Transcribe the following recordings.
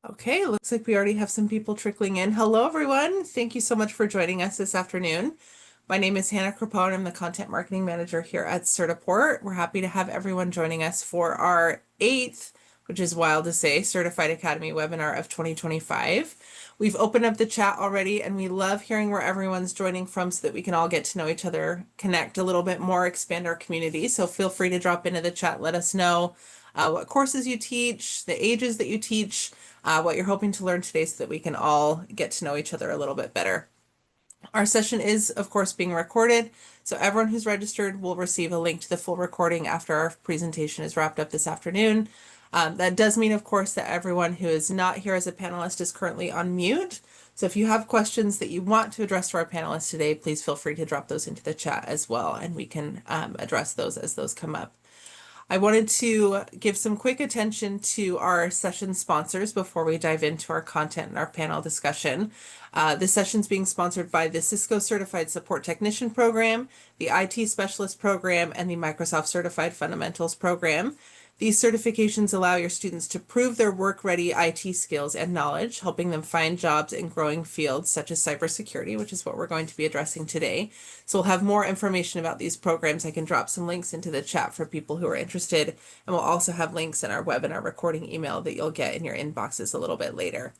Okay, looks like we already have some people trickling in. Hello, everyone. Thank you so much for joining us this afternoon. My name is Hannah Crapo, and I'm the Content Marketing Manager here at Certiport. We're happy to have everyone joining us for our eighth, which is wild to say, Certified Academy webinar of 2025. We've opened up the chat already, and we love hearing where everyone's joining from so that we can all get to know each other, connect a little bit more, expand our community. So feel free to drop into the chat. Let us know what courses you teach, the ages that you teach, what you're hoping to learn today so that we can all get to know each other a little bit better. Our session is, of course, being recorded, so everyone who's registered will receive a link to the full recording after our presentation is wrapped up this afternoon. That does mean, of course, that everyone who is not here as a panelist is currently on mute. So if you have questions that you want to address to our panelists today, please feel free to drop those into the chat as well, and we can address those as those come up. I wanted to give some quick attention to our session sponsors before we dive into our content and our panel discussion. This session is being sponsored by the Cisco Certified Support Technician Program, the IT Specialist Program, and the Microsoft Certified Fundamentals Program. These certifications allow your students to prove their work-ready IT skills and knowledge, helping them find jobs in growing fields such as cybersecurity, which is what we're going to be addressing today. So we'll have more information about these programs. I can drop some links into the chat for people who are interested, and we'll also have links in our webinar recording email that you'll get in your inboxes a little bit later.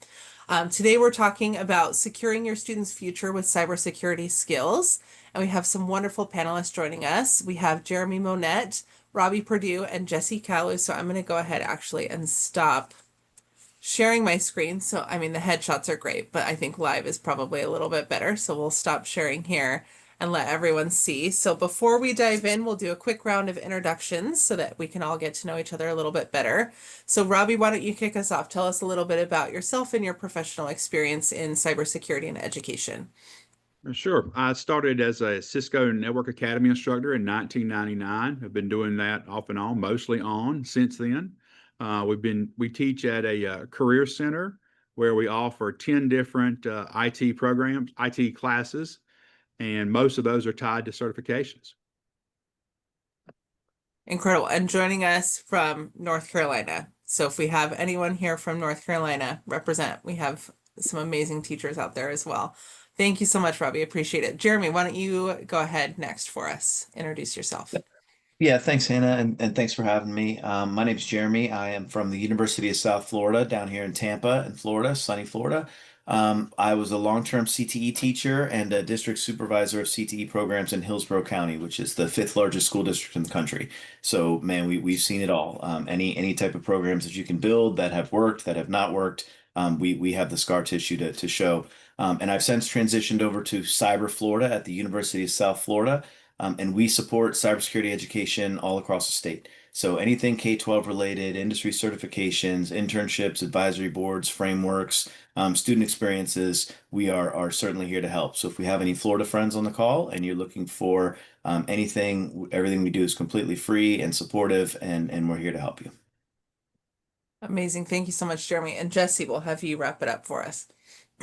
Today we're talking about securing your students' future with cybersecurity skills, and we have some wonderful panelists joining us. We have Jeremy Monette, Robbie Perdue, and Jesse Calu. So I'm going to go ahead actually and stop sharing my screen. So, I mean, the headshots are great, but I think live is probably a little bit better. So we'll stop sharing here and let everyone see. So before we dive in, we'll do a quick round of introductions so that we can all get to know each other a little bit better. So Robbie, why don't you kick us off? Tell us a little bit about yourself and your professional experience in cybersecurity and education. Sure. I started as a Cisco Network Academy instructor in 1999. I've been doing that off and on, mostly on since then. We teach at a career center where we offer 10 different IT programs, IT classes, and most of those are tied to certifications. Incredible. And joining us from North Carolina. So if we have anyone here from North Carolina, represent. We have some amazing teachers out there as well. Thank you so much, Robbie. Appreciate it. Jeremy, why don't you go ahead next for us? Introduce yourself. Yeah, thanks, Hannah, and thanks for having me. My name's Jeremy. I am from the University of South Florida down here in Tampa, in Florida, sunny Florida. I was a long-term CTE teacher and a district supervisor of CTE programs in Hillsborough County, which is the fifth largest school district in the country. So, man, we've seen it all. Any type of programs that you can build that have worked, that have not worked, we have the scar tissue to show. And I've since transitioned over to Cyber Florida at the University of South Florida. And we support cybersecurity education all across the state. So anything K-12 related, industry certifications, internships, advisory boards, frameworks, student experiences, we are certainly here to help. So if we have any Florida friends on the call and you're looking for anything, everything we do is completely free and supportive, and we're here to help you. Amazing. Thank you so much, Jeremy. And Jesse, we'll have you wrap it up for us.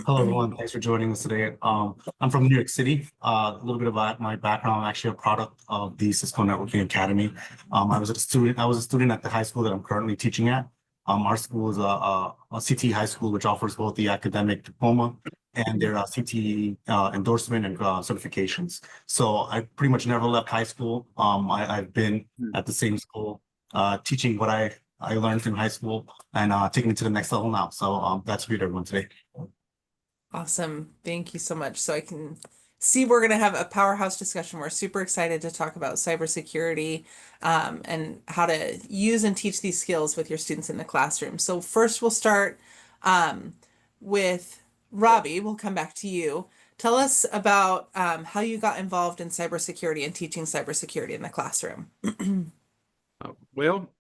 Hello, everyone. Thanks for joining us today. I'm from New York City. A little bit about my background. I'm actually a product of the Cisco Networking Academy. I was a student at the high school that I'm currently teaching at. Our school is a CTE high school, which offers both the academic diploma and their CTE endorsement and certifications. So I pretty much never left high school. I've been at the same school teaching what I learned in high school and taking it to the next level now. So that's for everyone today. Awesome. Thank you so much. So I can see we're going to have a powerhouse discussion. We're super excited to talk about cybersecurity and how to use and teach these skills with your students in the classroom. So first we'll start with Robbie. We'll come back to you. Tell us about how you got involved in cybersecurity and teaching cybersecurity in the classroom. Well,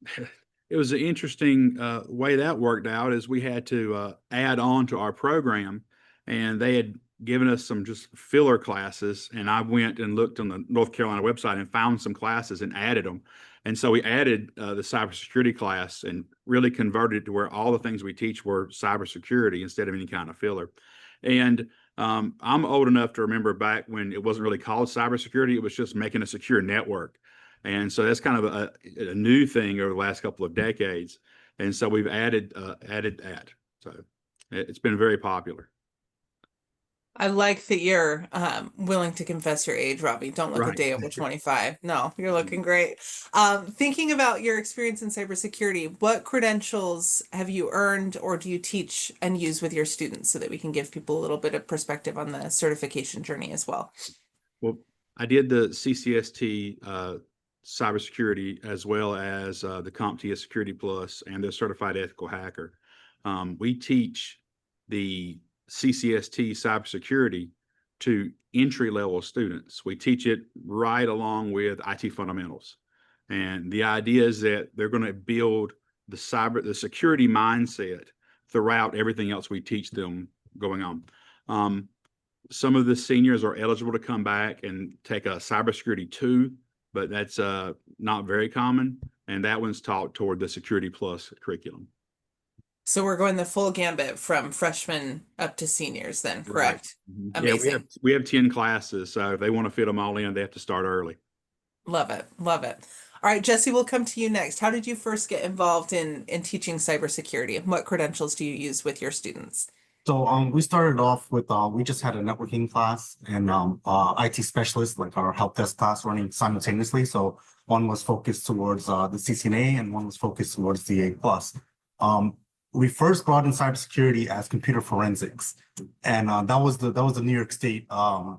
it was an interesting way that worked out is we had to add on to our program. And they had given us some just filler classes, and I went and looked on the North Carolina website and found some classes and added them. And so we added the cybersecurity class and really converted it to where all the things we teach were cybersecurity instead of any kind of filler. And I'm old enough to remember back when it wasn't really called cybersecurity; it was just making a secure network. And so that's kind of a new thing over the last couple of decades. And so we've added that. So. It's been very popular. I like that you're willing to confess your age, Robbie. Don't look a Right. day over 25. No, you're looking great. Thinking about your experience in cybersecurity, what credentials have you earned or do you teach and use with your students so that we can give people a little bit of perspective on the certification journey as well? Well, I did the CCST cybersecurity as well as the CompTIA Security Plus and the Certified Ethical Hacker. We teach the CCST cybersecurity to entry-level students. We teach it right along with IT fundamentals. And the idea is that they're going to build the security mindset throughout everything else we teach them going on. Some of the seniors are eligible to come back and take a cybersecurity 2, but that's not very common. And that one's taught toward the Security Plus curriculum. So we're going the full gambit from freshmen up to seniors then, Right. correct? Yeah, Amazing. we have 10 classes, so if they want to fit them all in, they have to start early. Love it. Love it. All right, Jesse, we'll come to you next. How did you first get involved in teaching cybersecurity, and what credentials do you use with your students? So we started off with we just had a networking class and IT specialist, like our help desk class running simultaneously. So one was focused towards the CCNA and one was focused towards the A+. We first brought in cybersecurity as computer forensics, and that was the New York State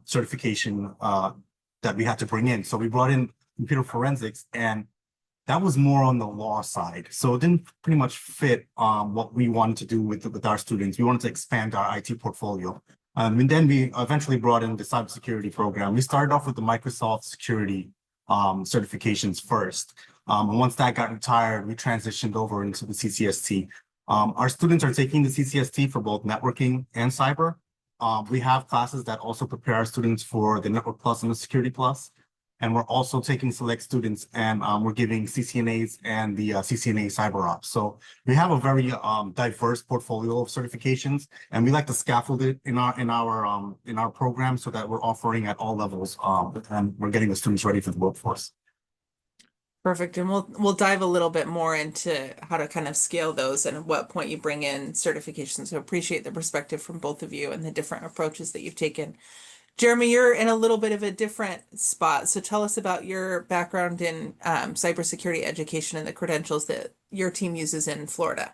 certification that we had to bring in. So we brought in computer forensics, and that was more on the law side. So it didn't pretty much fit what we wanted to do with our students. We wanted to expand our IT portfolio. And then we eventually brought in the cybersecurity program. We started off with the Microsoft security certifications first. And once that got retired, we transitioned over into the CCST. Our students are taking the CCST for both networking and cyber. We have classes that also prepare our students for the Network Plus and the Security Plus. And we're also taking select students and we're giving CCNAs and the CCNA Cyber Ops. So we have a very diverse portfolio of certifications, and we like to scaffold it in our program so that we're offering at all levels and we're getting the students ready for the workforce. Perfect. And we'll dive a little bit more into how to kind of scale those and at what point you bring in certifications. So appreciate the perspective from both of you and the different approaches that you've taken. Jeremy, you're in a little bit of a different spot. So tell us about your background in cybersecurity education and the credentials that your team uses in Florida.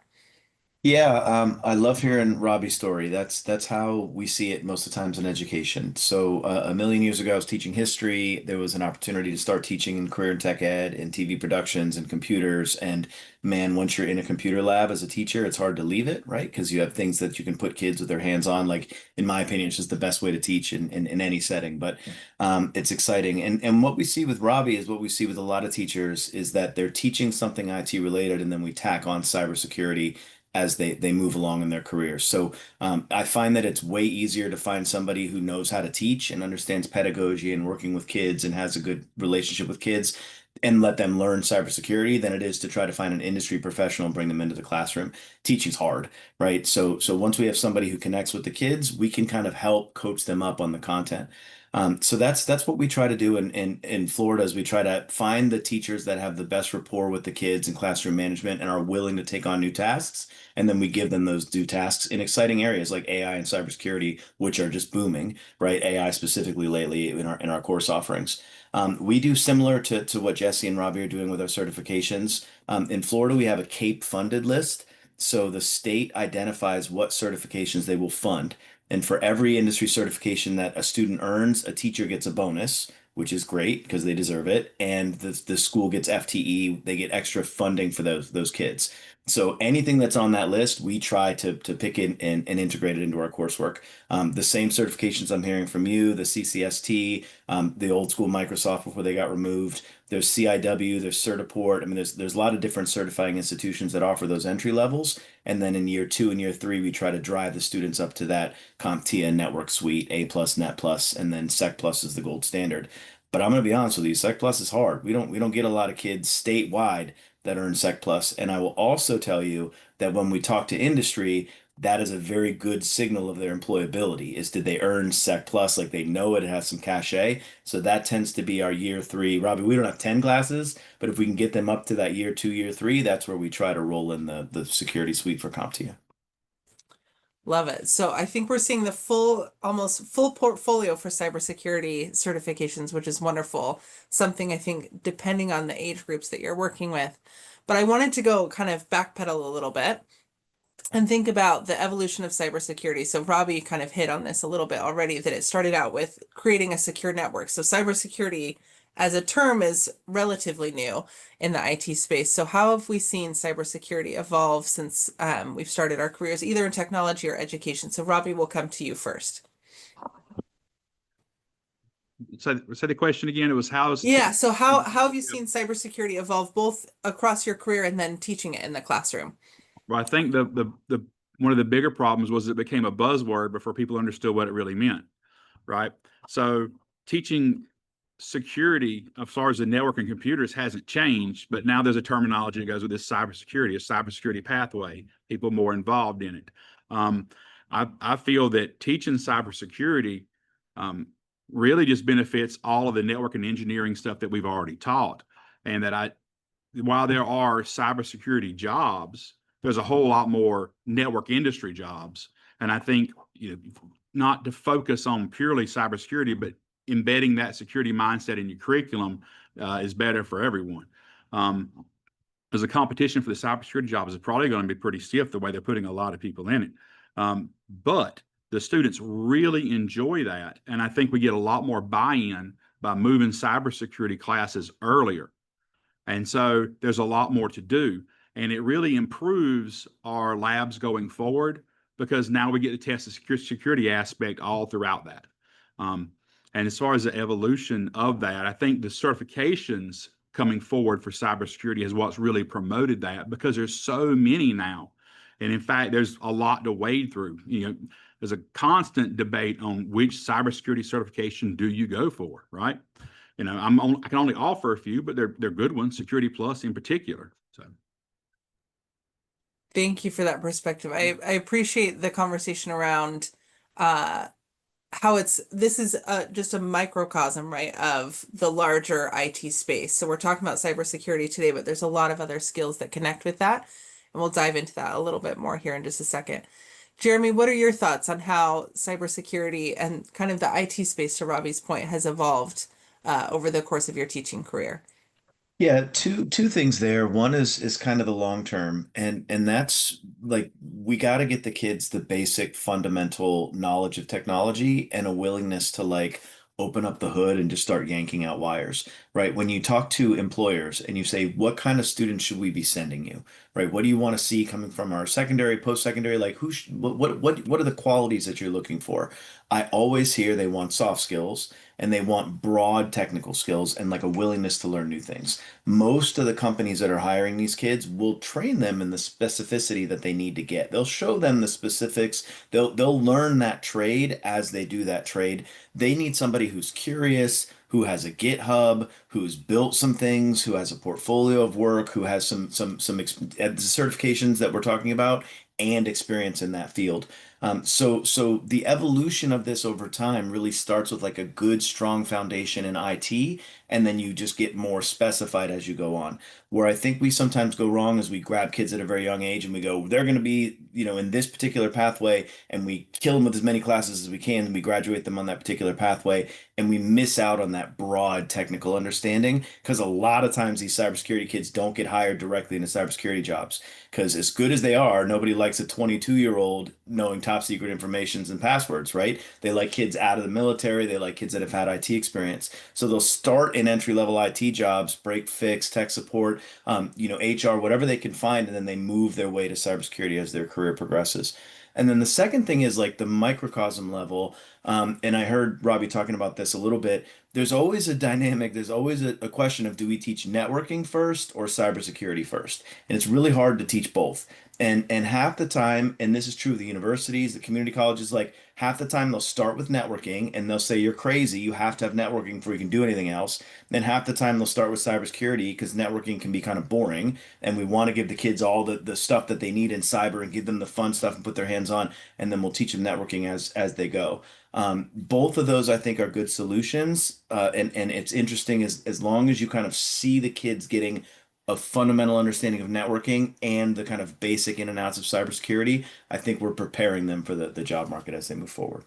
Yeah, I love hearing Robbie's story. That's how we see it most of the times in education. So a million years ago, I was teaching history. There was an opportunity to start teaching in career and tech ed and TV productions and computers. And man, once you're in a computer lab as a teacher, it's hard to leave it, right? Because you have things that you can put kids with their hands on. Like in my opinion, it's just the best way to teach in any setting. But it's exciting. And what we see with Robbie is what we see with a lot of teachers is that they're teaching something IT related, and then we tack on cybersecurity as they move along in their careers. So I find that it's way easier to find somebody who knows how to teach and understands pedagogy and working with kids and has a good relationship with kids and let them learn cybersecurity than it is to try to find an industry professional and bring them into the classroom. Teaching's hard, right? So once we have somebody who connects with the kids, we can kind of help coach them up on the content. So that's what we try to do in Florida is we try to find the teachers that have the best rapport with the kids and classroom management and are willing to take on new tasks. And then we give them those new tasks in exciting areas like AI and cybersecurity, which are just booming, right? AI specifically lately in our course offerings. We do similar to what Jesse and Robbie are doing with our certifications. In Florida, we have a CAPE funded list. So the state identifies what certifications they will fund. And for every industry certification that a student earns, a teacher gets a bonus, which is great because they deserve it. And the school gets FTE, they get extra funding for those kids. So anything that's on that list, we try to pick it and integrate it into our coursework. The same certifications I'm hearing from you, the CCST, the old school Microsoft before they got removed. There's CIW, there's Certiport. I mean, there's a lot of different certifying institutions that offer those entry levels. And then in year 2 and year 3, we try to drive the students up to that CompTIA Network Suite, A plus, Net plus, and then Sec plus is the gold standard. But I'm going to be honest with you, Sec plus is hard. We don't get a lot of kids statewide that earn Sec plus. And I will also tell you that when we talk to industry, that is a very good signal of their employability is did they earn Sec plus, like they know it has some cachet. So that tends to be our year 3. Robbie, we don't have 10 classes, but if we can get them up to that year 2, year 3, that's where we try to roll in the security suite for CompTIA. Love it. So I think we're seeing the almost full portfolio for cybersecurity certifications, which is wonderful. Something I think depending on the age groups that you're working with. But I wanted to go kind of backpedal a little bit and think about the evolution of cybersecurity. So Robbie kind of hit on this a little bit already, that it started out with creating a secure network. So cybersecurity as a term is relatively new in the IT space. So how have we seen cybersecurity evolve since we've started our careers, either in technology or education? So Robbie, we'll come to you first. So the question again, it was how is Yeah, so how have you seen cybersecurity evolve both across your career and then teaching it in the classroom? Well, I think the one of the bigger problems was it became a buzzword before people understood what it really meant, right? So teaching security as far as the network and computers hasn't changed, but now there's a terminology that goes with this cybersecurity, a cybersecurity pathway, people more involved in it. I feel that teaching cybersecurity really just benefits all of the network and engineering stuff that we've already taught. And that while there are cybersecurity jobs, there's a whole lot more network industry jobs. And I think, not to focus on purely cybersecurity, but embedding that security mindset in your curriculum is better for everyone. As a competition for the cybersecurity jobs is probably going to be pretty stiff the way they're putting a lot of people in it. But the students really enjoy that. And I think we get a lot more buy-in by moving cybersecurity classes earlier. And so there's a lot more to do. And it really improves our labs going forward because now we get to test the security aspect all throughout that. And as far as the evolution of that, I think the certifications coming forward for cybersecurity is what's really promoted that, because there's so many now. And in fact, there's a lot to wade through. There's a constant debate on which cybersecurity certification do you go for, right? I can only offer a few, but they're good ones, Security Plus in particular. So Thank you for that perspective. I appreciate the conversation around how this is just a microcosm, right, of the larger IT space. So we're talking about cybersecurity today, but there's a lot of other skills that connect with that. And we'll dive into that a little bit more here in just a second. Jeremy, what are your thoughts on how cybersecurity and kind of the IT space, to Robbie's point, has evolved over the course of your teaching career? Yeah, two things there. One is kind of the long term, and that's like we got to get the kids the basic fundamental knowledge of technology and a willingness to like open up the hood and just start yanking out wires, right? When you talk to employers and you say, what kind of students should we be sending you, right? What do you want to see coming from our secondary, post-secondary? Like what are the qualities that you're looking for? I always hear they want soft skills and they want broad technical skills and like a willingness to learn new things. Most of the companies that are hiring these kids will train them in the specificity that they need to get. They'll show them the specifics. They'll learn that trade as they do that trade. They need somebody who's curious, who has a GitHub, who's built some things, who has a portfolio of work, who has some certifications that we're talking about and experience in that field. So the evolution of this over time really starts with like a good, strong foundation in IT, and then you just get more specified as you go on. Where I think we sometimes go wrong is we grab kids at a very young age and we go, they're going to be, in this particular pathway, and we kill them with as many classes as we can, and we graduate them on that particular pathway, and we miss out on that broad technical understanding because a lot of times these cybersecurity kids don't get hired directly into cybersecurity jobs. Because as good as they are, nobody likes a 22-year-old knowing top secret informations and passwords, right? They like kids out of the military. They like kids that have had IT experience. So they'll start in entry-level IT jobs, break fix, tech support, HR, whatever they can find, and then they move their way to cybersecurity as their career progresses. And then the second thing is like the microcosm level. And I heard Robbie talking about this a little bit. There's always a dynamic, there's always a question of do we teach networking first or cybersecurity first? And it's really hard to teach both. And half the time, and this is true of the universities, the community colleges, like half the time they'll start with networking and they'll say you're crazy, you have to have networking before you can do anything else. Then half the time they'll start with cybersecurity because networking can be kind of boring, and we want to give the kids all the stuff that they need in cyber and give them the fun stuff and put their hands on, and then we'll teach them networking as they go. Both of those I think are good solutions, and it's interesting as long as you kind of see the kids getting a fundamental understanding of networking and the kind of basic in and outs of cybersecurity, I think we're preparing them for the job market as they move forward.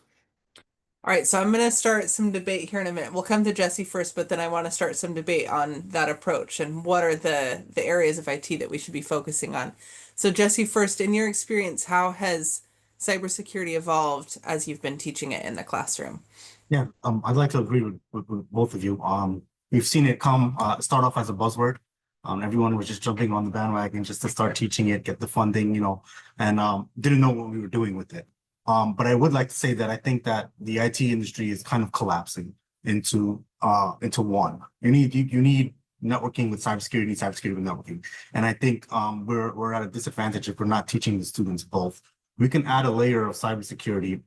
All right, so I'm going to start some debate here in a minute. We'll come to Jesse first, but then I want to start some debate on that approach and what are the areas of IT that we should be focusing on. So Jesse, first, in your experience, how has cybersecurity evolved as you've been teaching it in the classroom? Yeah, I'd like to agree with both of you. We've seen it start off as a buzzword. Everyone was just jumping on the bandwagon just to start teaching it, get the funding, and didn't know what we were doing with it. But I would like to say that I think that the IT industry is kind of collapsing into one. You need networking with cybersecurity, cybersecurity with networking, and I think we're at a disadvantage if we're not teaching the students both. We can add a layer of cybersecurity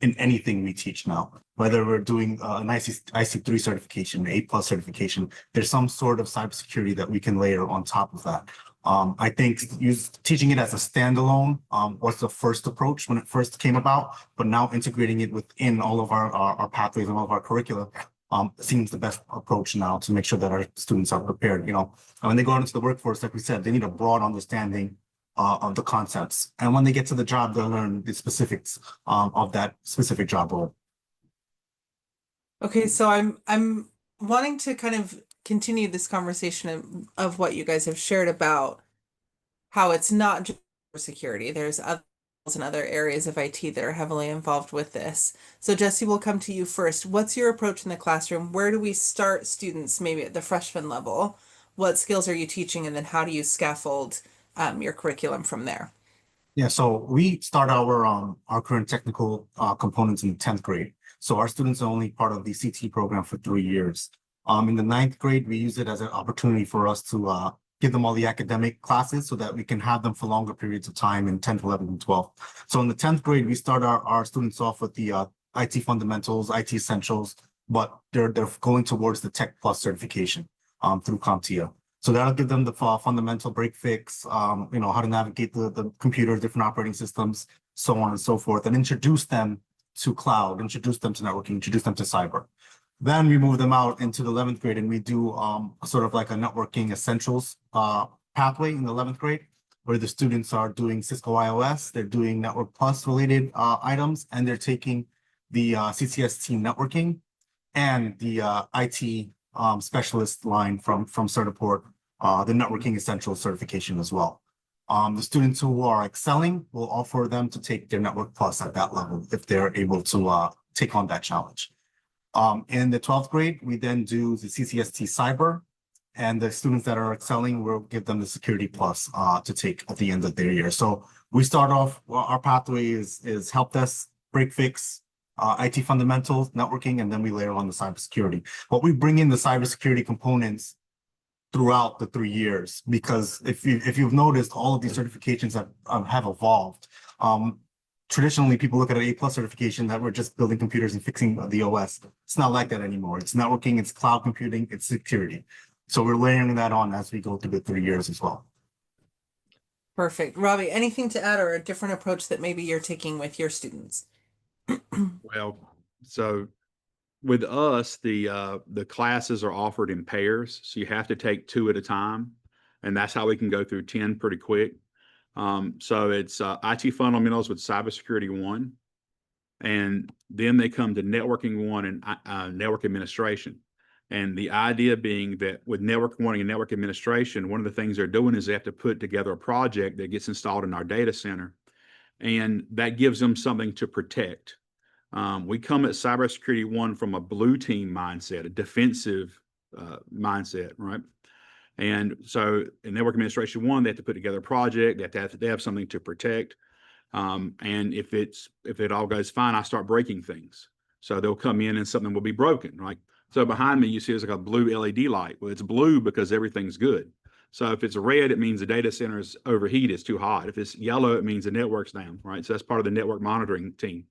in anything we teach now, whether we're doing an IC3 certification, A+ certification, there's some sort of cybersecurity that we can layer on top of that. I think teaching it as a standalone was the first approach when it first came about, but now integrating it within all of our pathways and all of our curricula seems the best approach now to make sure that our students are prepared. When they go into the workforce, like we said, they need a broad understanding of the concepts. And when they get to the job, they'll learn the specifics of that specific job role. Okay, so I'm wanting to kind of continue this conversation of what you guys have shared about how it's not just security. There's other and other areas of IT that are heavily involved with this. So Jesse, we'll come to you first. What's your approach in the classroom? Where do we start students maybe at the freshman level? What skills are you teaching? And then how do you scaffold your curriculum from there? Yeah, so we start our current technical components in the 10th grade. So our students are only part of the CT program for 3 years. In the 9th grade, we use it as an opportunity for us to give them all the academic classes so that we can have them for longer periods of time in 10th, 11th, and 12th. So in the 10th grade, we start our students off with the IT fundamentals, IT essentials, but they're going towards the Tech Plus certification through CompTIA. So that'll give them the fundamental break fix, how to navigate the computer, different operating systems, so on and so forth, and introduce them to cloud, introduce them to networking, introduce them to cyber. Then we move them out into the 11th grade and we do sort of like a networking essentials pathway in the 11th grade, where the students are doing Cisco IOS, they're doing Network Plus related items, and they're taking the CCST networking and the IT specialist line from Certiport, the networking essentials certification as well. The students who are excelling will offer them to take their Network Plus at that level if they're able to take on that challenge. In the 12th grade, we then do the CCST Cyber, and the students that are excelling, we'll give them the Security Plus to take at the end of their year. So we start off, our pathway is help desk, break fix, IT fundamentals, networking, and then we layer on the cybersecurity. But we bring in the cybersecurity components throughout the 3 years, because if you've noticed, all of these certifications have evolved. Traditionally, people look at an A+ certification that we're just building computers and fixing the OS. It's not like that anymore. It's networking, it's cloud computing, it's security. So we're layering that on as we go through the 3 years as well. Perfect. Robbie, anything to add or a different approach that maybe you're taking with your students? Well, so with us, the classes are offered in pairs, so you have to take 2 at a time, and that's how we can go through 10 pretty quick. So it's IT fundamentals with cybersecurity 1, and then they come to networking 1 and network administration. And the idea being that with network 1 and network administration, one of the things they're doing is they have to put together a project that gets installed in our data center, and that gives them something to protect. We come at cybersecurity 1 from a blue team mindset, a defensive mindset, right? And so in network administration 1, they have to put together a project, they have something to protect. And if it all goes fine, I start breaking things. So they'll come in and something will be broken, right? So behind me, you see there's like a blue LED light. Well, it's blue because everything's good. So if it's red, it means the data center is overheated, it's too hot. If it's yellow, it means the network's down, right? So that's part of the network monitoring team.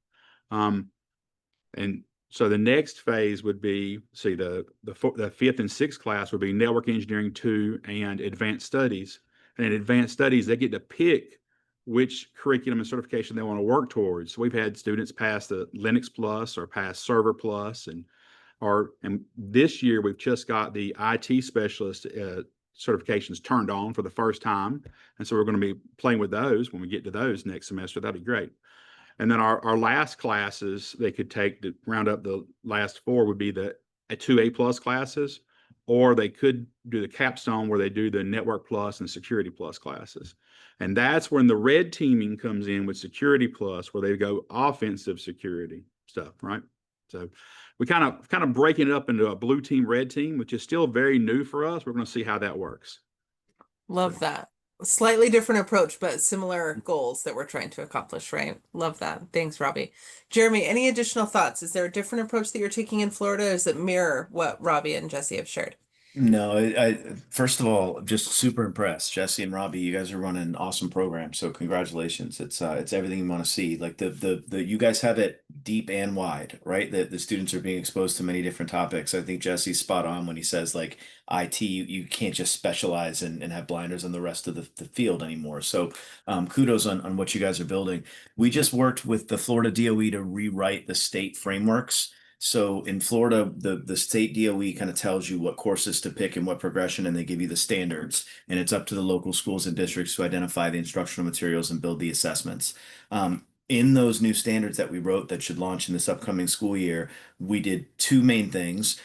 And so the next phase would be, see, the 5th and 6th class would be network engineering 2 and advanced studies. And in advanced studies, they get to pick which curriculum and certification they want to work towards. So we've had students pass the Linux Plus or pass Server Plus, and this year we've just got the IT specialist certifications turned on for the first time. And so we're going to be playing with those when we get to those next semester. That'd be great. And then our last classes they could take to round up the last four would be the 2A+ classes, or they could do the capstone where they do the Network Plus and Security Plus classes. And that's when the red teaming comes in with Security Plus, where they go offensive security stuff, right? So we kind of breaking it up into a blue team, red team, which is still very new for us. We're going to see how that works. Love that. Slightly different approach, but similar goals that we're trying to accomplish, right? Love that. Thanks, Robbie. Jeremy, any additional thoughts? Is there a different approach that you're taking in Florida? Or does it mirror what Robbie and Jesse have shared? No, first of all, just super impressed. Jesse and Robbie, you guys are running an awesome program. So congratulations. It's everything you want to see. Like the you guys have it deep and wide, right? The students are being exposed to many different topics. I think Jesse's spot on when he says like IT, you can't just specialize and have blinders on the rest of the field anymore. So kudos on what you guys are building. We just worked with the Florida DOE to rewrite the state frameworks. So in Florida, the state DOE kind of tells you what courses to pick and what progression, and they give you the standards. And it's up to the local schools and districts to identify the instructional materials and build the assessments. In those new standards that we wrote that should launch in this upcoming school year, we did two main things.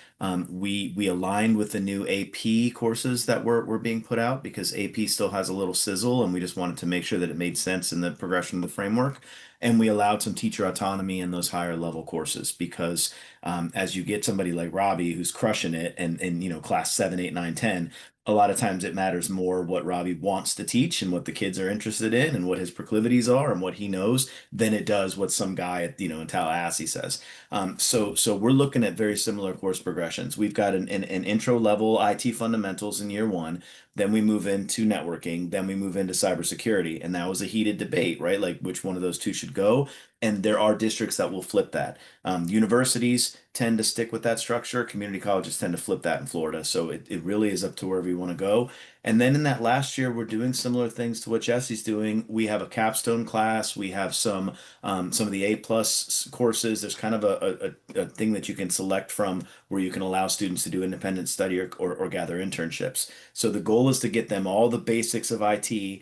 We aligned with the new AP courses that were being put out because AP still has a little sizzle, and we just wanted to make sure that it made sense in the progression of the framework. And we allowed some teacher autonomy in those higher level courses because as you get somebody like Robbie who's crushing it and class 7, 8, 9, 10, a lot of times it matters more what Robbie wants to teach and what the kids are interested in and what his proclivities are and what he knows than it does what some guy at in Tallahassee says. So we're looking at very similar course progressions. We've got an intro level IT fundamentals in year one. Then we move into networking. Then we move into cybersecurity. And that was a heated debate, right? Like which one of those two should go. And there are districts that will flip that. Universities tend to stick with that structure. Community colleges tend to flip that in Florida. So it really is up to wherever you want to go. And then in that last year, we're doing similar things to what Jesse's doing. We have a capstone class. We have some of the A+ courses. There's kind of a thing that you can select from where you can allow students to do independent study or gather internships. So the goal is to get them all the basics of IT,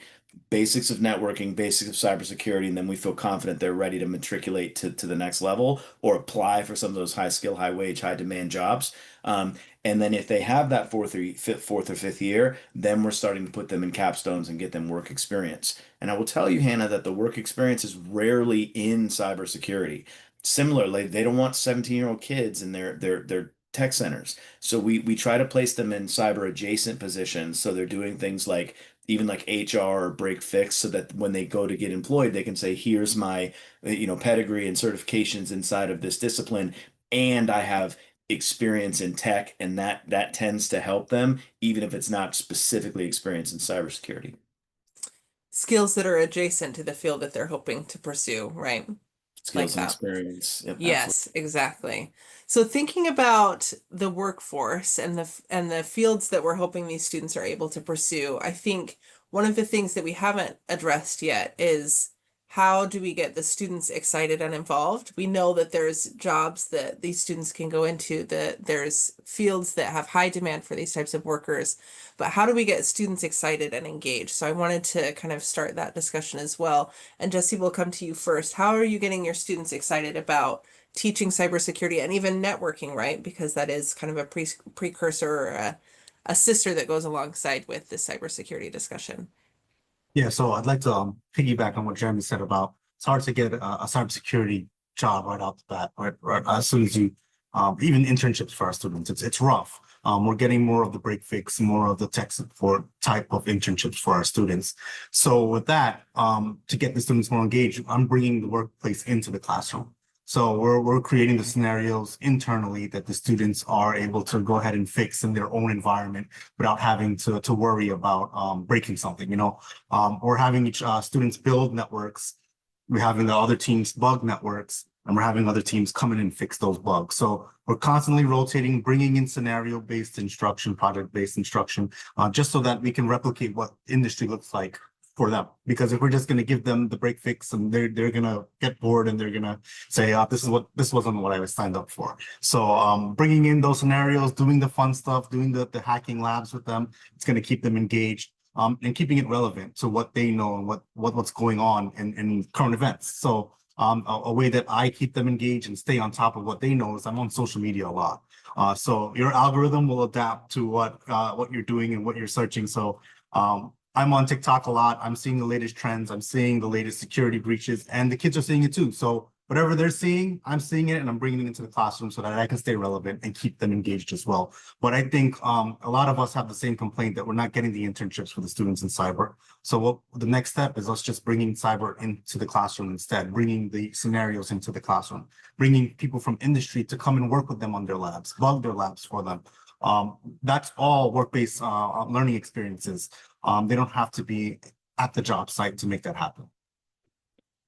basics of networking, basics of cybersecurity, and then we feel confident they're ready to matriculate to the next level or apply for some of those high skill, high wage, high demand jobs. And then if they have that fourth or fifth year, then we're starting to put them in capstones and get them work experience. And I will tell you, Hannah, that the work experience is rarely in cybersecurity. Similarly, they don't want 17-year-old kids in their tech centers. So we try to place them in cyber adjacent positions. So they're doing things like even like HR or break fix so that when they go to get employed, they can say, here's my, pedigree and certifications inside of this discipline. And I have experience in tech, and that tends to help them, even if it's not specifically experience in cybersecurity. Skills that are adjacent to the field that they're hoping to pursue, right? Skills Like and that. experience. Yep, Yes, exactly. So thinking about the workforce and the fields that we're hoping these students are able to pursue, I think one of the things that we haven't addressed yet is how do we get the students excited and involved? We know that there's jobs that these students can go into, that there's fields that have high demand for these types of workers, but how do we get students excited and engaged? So I wanted to kind of start that discussion as well. And Jesse, will come to you first. How are you getting your students excited about teaching cybersecurity and even networking, right? Because that is kind of a precursor or a sister that goes alongside with this cybersecurity discussion. Yeah, so I'd like to piggyback on what Jeremy said about it's hard to get a cybersecurity job right off the bat, right as soon as you even internships for our students. It's rough. We're getting more of the break fix, more of the tech support type of internships for our students. So with that, to get the students more engaged, I'm bringing the workplace into the classroom. So we're creating the scenarios internally that the students are able to go ahead and fix in their own environment without having to worry about breaking something. We're having each students build networks. We're having the other teams bug networks, and we're having other teams come in and fix those bugs. So we're constantly rotating, bringing in scenario-based instruction, project-based instruction, just so that we can replicate what industry looks like for them. Because if we're just going to give them the break fix and they're going to get bored and they're going to say, this wasn't what I was signed up for. So bringing in those scenarios, doing the fun stuff, doing the hacking labs with them, it's going to keep them engaged. And keeping it relevant to what they know and what's going on in current events. So a way that I keep them engaged and stay on top of what they know is I'm on social media a lot. So your algorithm will adapt to what you're doing and what you're searching. So I'm on TikTok a lot. I'm seeing the latest trends. I'm seeing the latest security breaches, and the kids are seeing it too. So whatever they're seeing, I'm seeing it, and I'm bringing it into the classroom so that I can stay relevant and keep them engaged as well. But I think a lot of us have the same complaint that we're not getting the internships for the students in cyber. So what the next step is us just bringing cyber into the classroom instead, bringing the scenarios into the classroom, bringing people from industry to come and work with them on their labs, bug their labs for them. That's all work-based learning experiences. They don't have to be at the job site to make that happen.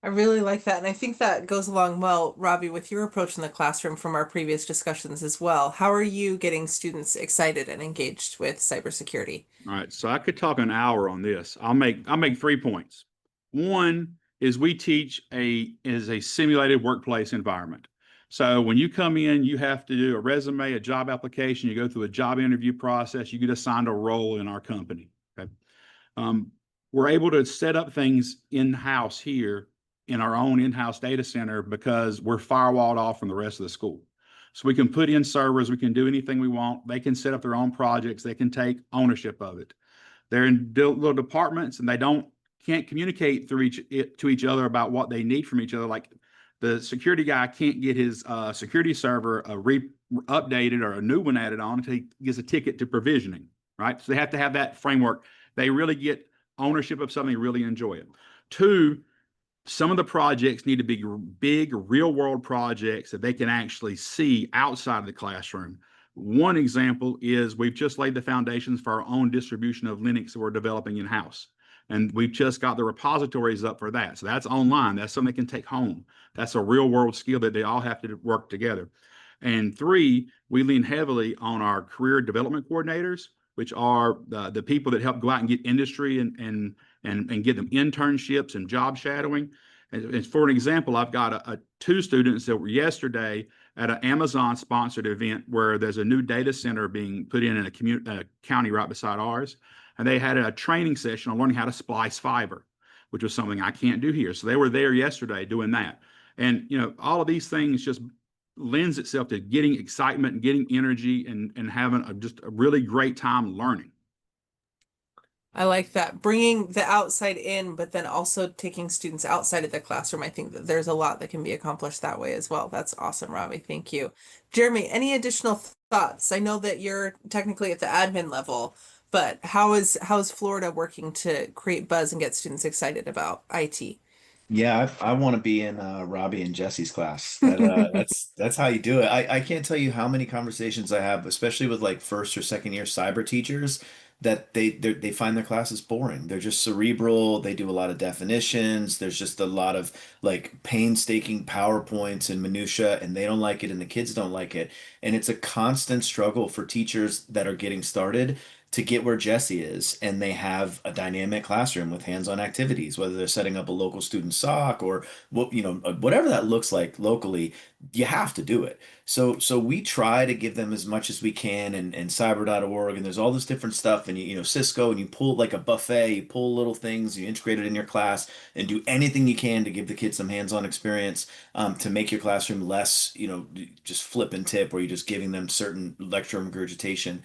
I really like that. And I think that goes along well, Robbie, with your approach in the classroom from our previous discussions as well. How are you getting students excited and engaged with cybersecurity? All right, so I could talk an hour on this. I'll make 3 points. One is we teach a simulated workplace environment. So when you come in, you have to do a resume, a job application, you go through a job interview process, you get assigned a role in our company. Okay. We're able to set up things in-house here in our own in-house data center because we're firewalled off from the rest of the school. So we can put in servers, we can do anything we want. They can set up their own projects, they can take ownership of it. They're in little departments and they can't communicate to each other about what they need from each other. Like the security guy can't get his security server updated or a new one added on until he gets a ticket to provisioning, right? So they have to have that framework. They really get ownership of something, really enjoy it. Two, some of the projects need to be big real world projects that they can actually see outside of the classroom. One example is we've just laid the foundations for our own distribution of Linux that we're developing in-house. And we've just got the repositories up for that. So that's online. That's something they can take home. That's a real world skill that they all have to work together. And three, we lean heavily on our career development coordinators, which are the people that help go out and get industry and get them internships and job shadowing. And for an example, I've got two students that were yesterday at an Amazon sponsored event where there's a new data center being put in a county right beside ours. And they had a training session on learning how to splice fiber, which was something I can't do here. So they were there yesterday doing that. And, all of these things just lends itself to getting excitement and getting energy and having just a really great time learning. I like that. Bringing the outside in, but then also taking students outside of the classroom. I think that there's a lot that can be accomplished that way as well. That's awesome, Robbie. Thank you. Jeremy, any additional thoughts? I know that you're technically at the admin level, but how is Florida working to create buzz and get students excited about IT? Yeah, I want to be in Robbie and Jesse's class. That's how you do it. I can't tell you how many conversations I have, especially with like first or second year cyber teachers, that they find their classes boring. They're just cerebral. They do a lot of definitions. There's just a lot of like painstaking PowerPoints and minutia, and they don't like it, and the kids don't like it. And it's a constant struggle for teachers that are getting started to get where Jesse is, and they have a dynamic classroom with hands-on activities, whether they're setting up a local student SOC or whatever that looks like locally, you have to do it. So we try to give them as much as we can, and cyber.org, and there's all this different stuff, and Cisco, and you pull like a buffet, you pull little things, you integrate it in your class, and do anything you can to give the kids some hands-on experience, to make your classroom less, just flip and tip, where you're just giving them certain lecture regurgitation.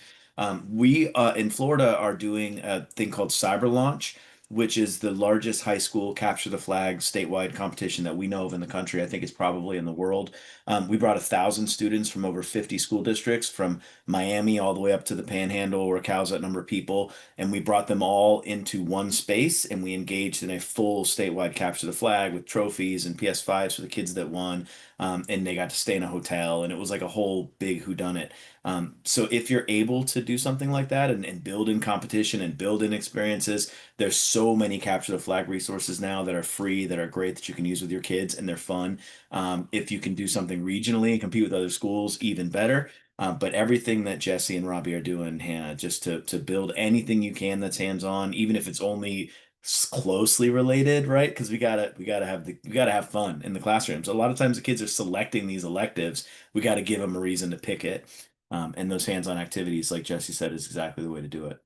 We in Florida are doing a thing called Cyber Launch, which is the largest high school capture the flag statewide competition that we know of in the country. I think it's probably in the world. We brought 1,000 students from over 50 school districts, from Miami all the way up to the Panhandle, where Cal's that number of people, and we brought them all into one space, and we engaged in a full statewide capture the flag with trophies and PS5s for the kids that won. And they got to stay in a hotel, and it was like a whole big whodunit. So if you're able to do something like that, and build in competition and build in experiences, there's so many capture the flag resources now that are free, that are great, that you can use with your kids, and they're fun. If you can do something regionally and compete with other schools, even better. But everything that Jesse and Robbie are doing, Hannah, just to build anything you can that's hands-on, even if it's only closely related, right? Because we gotta have fun in the classrooms. A lot of times the kids are selecting these electives. We got to give them a reason to pick it. And those hands-on activities, like Jesse said, is exactly the way to do it.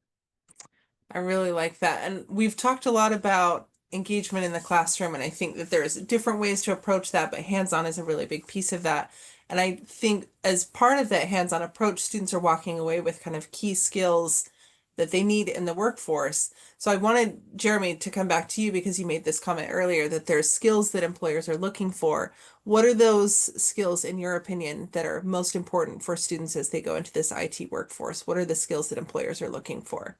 I really like that. And we've talked a lot about engagement in the classroom, and I think that there's different ways to approach that, but hands-on is a really big piece of that. And I think as part of that hands-on approach, students are walking away with kind of key skills that they need in the workforce. So I wanted Jeremy to come back to you because you made this comment earlier that there's skills that employers are looking for. What are those skills, in your opinion, that are most important for students as they go into this IT workforce? What are the skills that employers are looking for?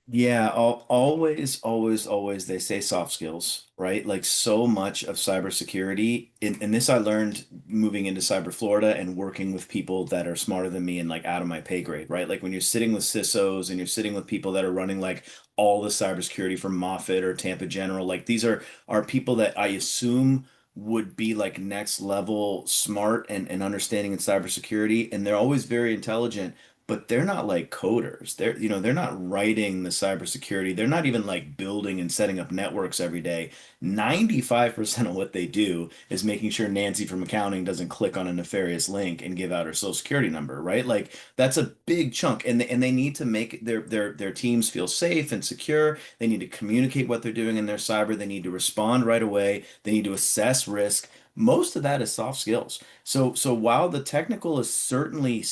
Yeah, always, they say soft skills, right? Like so much of cybersecurity, and this I learned moving into Cyber Florida and working with people that are smarter than me and like out of my pay grade, right? Like when you're sitting with CISOs and you're sitting with people that are running like all the cybersecurity from Moffitt or Tampa General, like these are people that I assume would be like next level smart and understanding in cybersecurity, and they're always very intelligent, but they're not like coders. They're not writing the cybersecurity. They're not even like building and setting up networks every day. 95% of what they do is making sure Nancy from accounting doesn't click on a nefarious link and give out her social security number, right? Like that's a big chunk. And they need to make their teams feel safe and secure. They need to communicate what they're doing in their cyber. They need to respond right away. They need to assess risk. Most of that is soft skills. So while the technical is certainly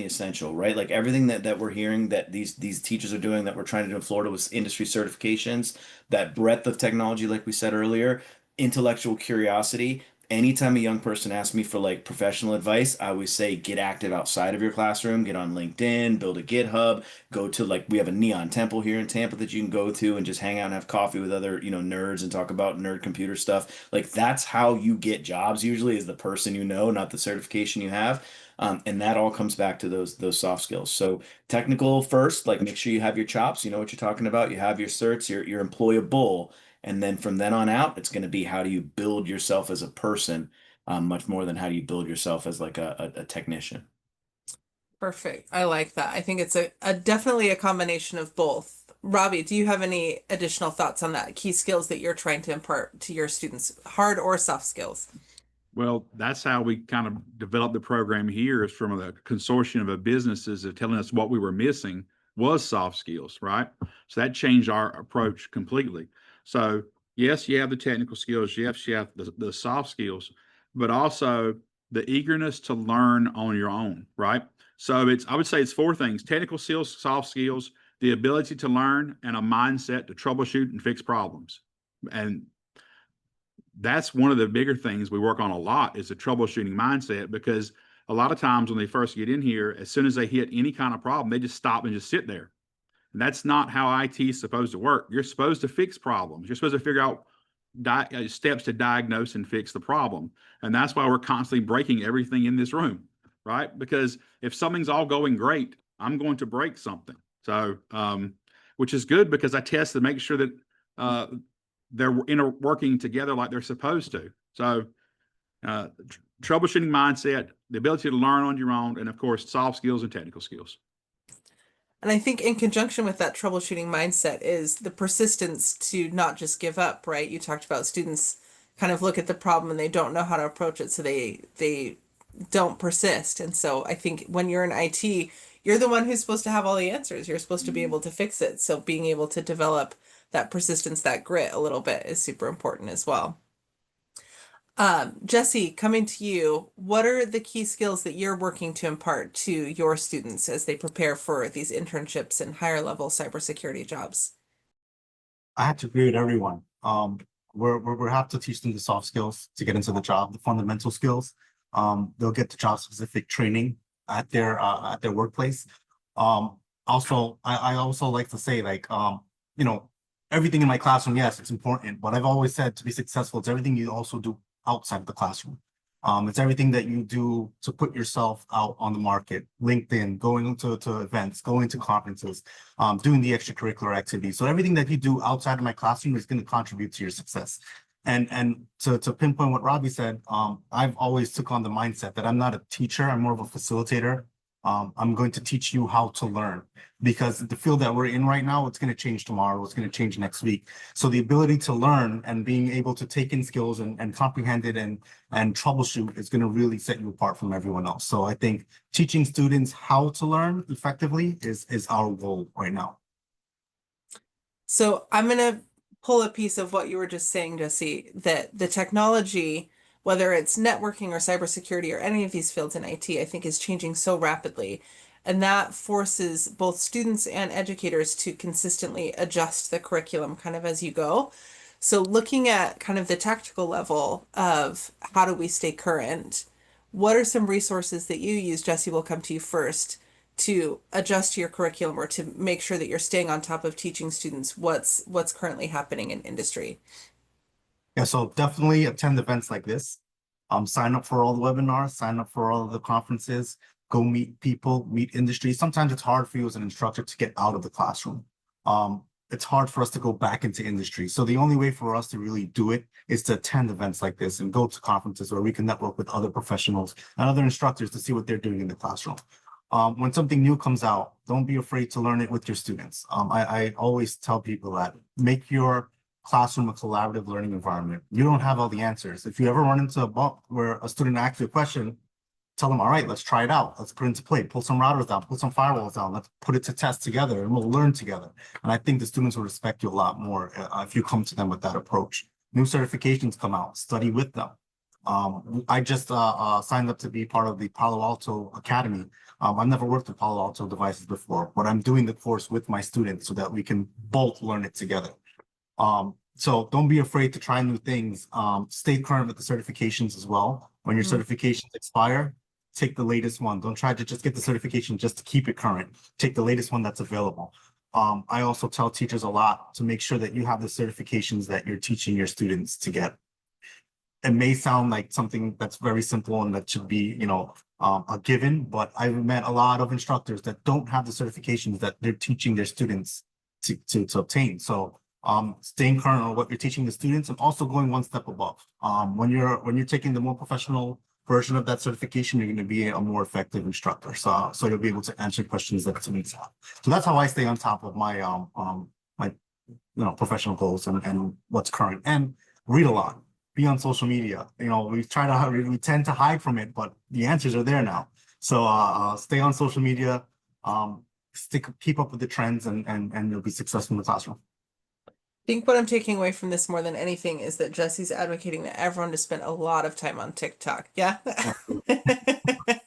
essential, right? Like everything that we're hearing that these teachers are doing that we're trying to do in Florida with industry certifications, that breadth of technology, like we said earlier, intellectual curiosity. Anytime a young person asks me for like professional advice, I always say get active outside of your classroom, get on LinkedIn, build a GitHub, go to like we have a neon temple here in Tampa that you can go to and just hang out and have coffee with other, nerds and talk about nerd computer stuff. Like that's how you get jobs usually is the person you know, not the certification you have. And that all comes back to those soft skills. So technical first, like make sure you have your chops, you know what you're talking about, you have your certs, you're employable. And then from then on out, it's going to be how do you build yourself as a person, much more than how do you build yourself as like a technician. Perfect. I like that. I think it's a definitely a combination of both. Robbie, do you have any additional thoughts on that? Key skills that you're trying to impart to your students, hard or soft skills? Well, that's how we kind of developed the program here is from a consortium of businesses of telling us what we were missing was soft skills, right? So that changed our approach completely. So yes, you have the technical skills, yes, you have the soft skills, but also the eagerness to learn on your own, right? So I would say it's four things: technical skills, soft skills, the ability to learn, and a mindset to troubleshoot and fix problems. And that's one of the bigger things we work on a lot is the troubleshooting mindset, because a lot of times when they first get in here, as soon as they hit any kind of problem, they just stop and just sit there. And that's not how IT is supposed to work. You're supposed to fix problems. You're supposed to figure out steps to diagnose and fix the problem. And that's why we're constantly breaking everything in this room, right? Because if something's all going great, I'm going to break something. So, which is good because I test to make sure that they're working together like they're supposed to. So, troubleshooting mindset, the ability to learn on your own, and of course, soft skills and technical skills. And I think in conjunction with that troubleshooting mindset is the persistence to not just give up, right? You talked about students kind of look at the problem and they don't know how to approach it, so they don't persist. And so I think when you're in IT, you're the one who's supposed to have all the answers. You're supposed to be able to fix it. So being able to develop that persistence, that grit a little bit is super important as well. Jesse, coming to you, what are the key skills that you're working to impart to your students as they prepare for these internships and higher level cybersecurity jobs? I had to agree with everyone. We have to teach them the soft skills to get into the job, the fundamental skills. They'll get the job specific training at their workplace. Also, I also like to say like, everything in my classroom, yes, it's important, but I've always said to be successful, it's everything you also do outside of the classroom. It's everything that you do to put yourself out on the market, LinkedIn, going to events, going to conferences, doing the extracurricular activities. So everything that you do outside of my classroom is going to contribute to your success. And to pinpoint what Robbie said, I've always took on the mindset that I'm not a teacher, I'm more of a facilitator. I'm going to teach you how to learn, because the field that we're in right now, it's going to change tomorrow, it's going to change next week. So the ability to learn and being able to take in skills and comprehend it and troubleshoot is going to really set you apart from everyone else. So I think teaching students how to learn effectively is our goal right now. So I'm going to pull a piece of what you were just saying, Jesse, that the technology, whether it's networking or cybersecurity or any of these fields in IT, I think is changing so rapidly. And that forces both students and educators to consistently adjust the curriculum kind of as you go. So looking at kind of the tactical level of how do we stay current, what are some resources that you use? Jesse, will come to you first to adjust your curriculum or to make sure that you're staying on top of teaching students what's currently happening in industry. Yeah, so definitely attend events like this. Sign up for all the webinars, sign up for all of the conferences, go meet people, meet industry. Sometimes it's hard for you as an instructor to get out of the classroom. It's hard for us to go back into industry. So the only way for us to really do it is to attend events like this and go to conferences where we can network with other professionals and other instructors to see what they're doing in the classroom. When something new comes out, don't be afraid to learn it with your students. I always tell people that make your classroom a collaborative learning environment. You don't have all the answers. If you ever run into a bump where a student asks you a question, tell them, all right, let's try it out. Let's put it into play, pull some routers down, pull some firewalls down. Let's put it to test together and we'll learn together. And I think the students will respect you a lot more if you come to them with that approach. New certifications come out, study with them. I just signed up to be part of the Palo Alto Academy. I've never worked with Palo Alto devices before, but I'm doing the course with my students so that we can both learn it together. So don't be afraid to try new things. Stay current with the certifications as well. When your certifications expire, take the latest one. Don't try to just get the certification just to keep it current. Take the latest one that's available. I also tell teachers a lot to make sure that you have the certifications that you're teaching your students to get. It may sound like something that's very simple and that should be, a given, but I've met a lot of instructors that don't have the certifications that they're teaching their students to obtain. So staying current on what you're teaching the students and also going one step above. When you're taking the more professional version of that certification, you're going to be a more effective instructor. So you'll be able to answer questions that students have. So that's how I stay on top of my my professional goals and what's current, and read a lot. Be on social media. We tend to hide from it, but the answers are there now. So stay on social media, keep up with the trends, and you'll be successful in the classroom. I think what I'm taking away from this more than anything is that Jesse's advocating that everyone to spend a lot of time on TikTok. Yeah.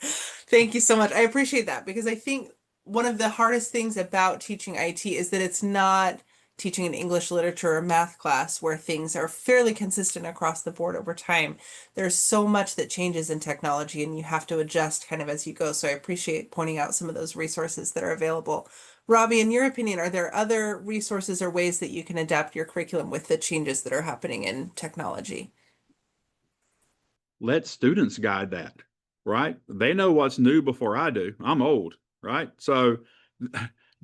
Thank you so much. I appreciate that because I think one of the hardest things about teaching IT is that it's not teaching an English literature or math class where things are fairly consistent across the board over time. There's so much that changes in technology and you have to adjust kind of as you go. So I appreciate pointing out some of those resources that are available. Robbie, in your opinion, are there other resources or ways that you can adapt your curriculum with the changes that are happening in technology? Let students guide that, right? They know what's new before I do. I'm old, right? So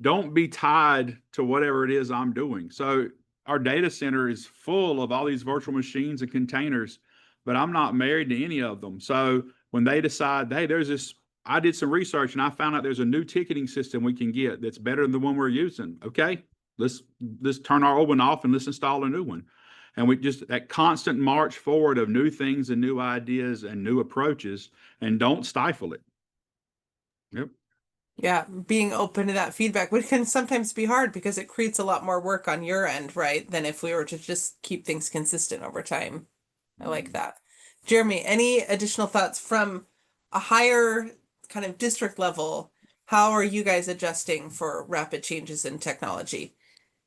don't be tied to whatever it is I'm doing. So our data center is full of all these virtual machines and containers, but I'm not married to any of them. So when they decide, hey, I did some research and I found out there's a new ticketing system we can get that's better than the one we're using. Okay, let's turn our old one off and let's install a new one. And we just that constant march forward of new things and new ideas and new approaches, and don't stifle it. Yep. Yeah, being open to that feedback, which can sometimes be hard because it creates a lot more work on your end, right? Than if we were to just keep things consistent over time. I like that. Jeremy, any additional thoughts from a higher kind of district level? How are you guys adjusting for rapid changes in technology?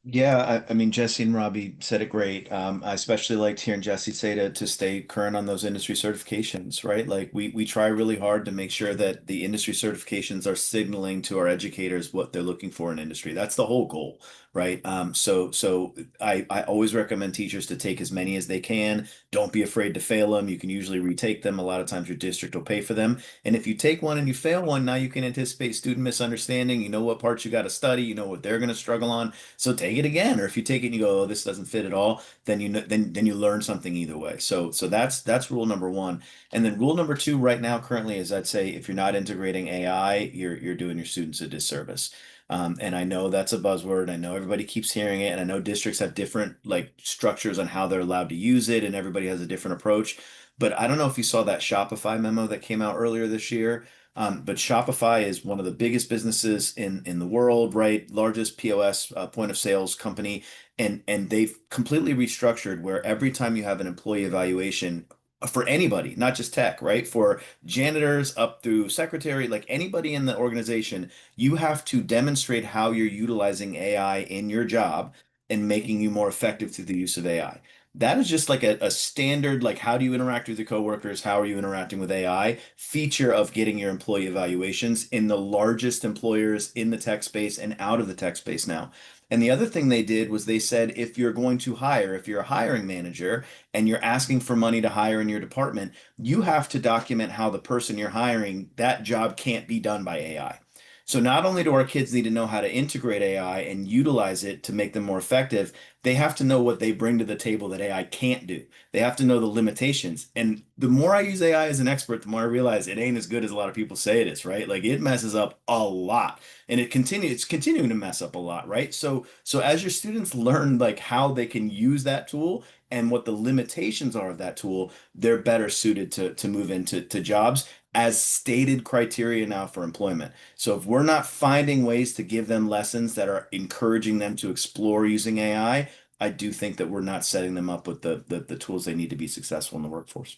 Yeah, I mean, Jesse and Robbie said it great. I especially liked hearing Jesse say to stay current on those industry certifications, right? Like we try really hard to make sure that the industry certifications are signaling to our educators what they're looking for in industry. That's the whole goal, right? So I always recommend teachers to take as many as they can. Don't be afraid to fail them. You can usually retake them. A lot of times your district will pay for them. And if you take one and you fail one, now you can anticipate student misunderstanding. You know what parts you got to study. You know what they're going to struggle on. So take it again. Or if you take it and you go, oh, this doesn't fit at all, then you know, then you learn something either way. So that's rule number one. And then rule number two right now currently is I'd say if you're not integrating AI, you're doing your students a disservice. And I know that's a buzzword. I know everybody keeps hearing it, and I know districts have different like structures on how they're allowed to use it, and everybody has a different approach. But I don't know if you saw that Shopify memo that came out earlier this year. But Shopify is one of the biggest businesses in the world, right? Largest POS point of sales company, and they've completely restructured where every time you have an employee evaluation for anybody, not just tech, right? For janitors up through secretary, like anybody in the organization, you have to demonstrate how you're utilizing AI in your job and making you more effective through the use of AI. That is just like a standard, like how do you interact with your coworkers? How are you interacting with AI? Feature of getting your employee evaluations in the largest employers in the tech space and out of the tech space now. And the other thing they did was they said if you're going to hire, if you're a hiring manager and you're asking for money to hire in your department, you have to document how the person you're hiring, that job can't be done by AI. So not only do our kids need to know how to integrate AI and utilize it to make them more effective, they have to know what they bring to the table that AI can't do. They have to know the limitations. And the more I use AI as an expert, the more I realize it ain't as good as a lot of people say it is, right? Like it messes up a lot. And it's continuing to mess up a lot, right? So as your students learn like how they can use that tool and what the limitations are of that tool, they're better suited to move into jobs as stated criteria now for employment. So if we're not finding ways to give them lessons that are encouraging them to explore using I do think that we're not setting them up with the tools they need to be successful in the workforce.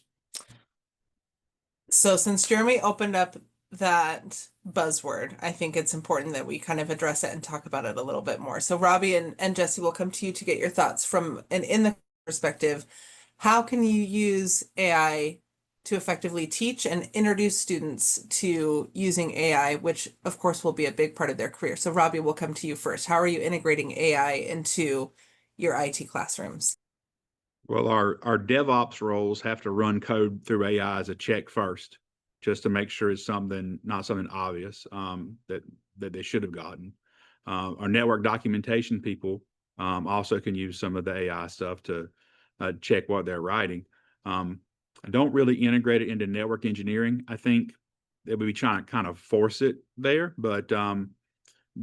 So since Jeremy opened up that buzzword, I think it's important that we kind of address it and talk about it a little bit more. So Robbie and Jesse will come to you to get your thoughts from an in the perspective. How can you use AI to effectively teach and introduce students to using AI, which of course will be a big part of their career? So Robbie, we'll come to you first. How are you integrating AI into your IT classrooms? Well, our DevOps roles have to run code through AI as a check first, just to make sure it's not something obvious that they should have gotten. Our network documentation people also can use some of the AI stuff to check what they're writing. I don't really integrate it into network engineering. I think they would be trying to kind of force it there, but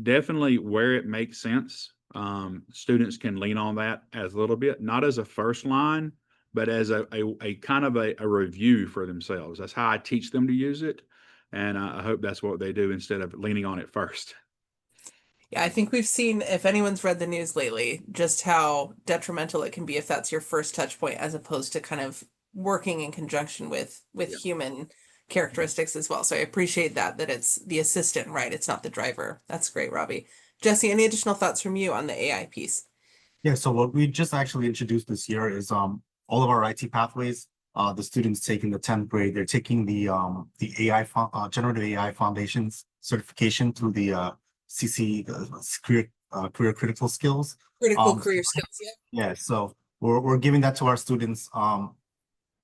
definitely where it makes sense. Students can lean on that as a little bit, not as a first line, but as a kind of a review for themselves. That's how I teach them to use it. And I hope that's what they do instead of leaning on it first. Yeah, I think we've seen, if anyone's read the news lately, just how detrimental it can be if that's your first touch point, as opposed to kind of working in conjunction with Yeah. human characteristics as well. So I appreciate that it's the assistant, right? It's not the driver. That's great, Robbie. Jesse, any additional thoughts from you on the AI piece? Yeah, so what we just actually introduced this year is all of our IT pathways. The students taking the 10th grade, they're taking the generative AI foundations certification through the CC career critical skills. Critical Um, career skills, yeah. yeah, so we're giving that to our students